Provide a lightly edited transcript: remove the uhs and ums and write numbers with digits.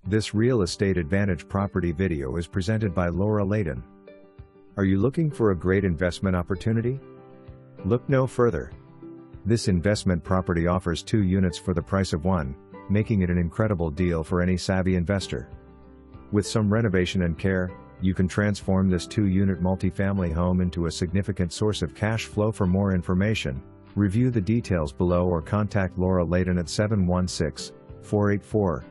This Real Estate Advantage property video is presented by Laura Leighton. Are you looking for a great investment opportunity? Look no further. This investment property offers 2 units for the price of 1, making it an incredible deal for any savvy investor. With some renovation and care, you can transform this 2-unit multifamily home into a significant source of cash flow. For more information, review the details below or contact Laura Leighton at 716-484-2020.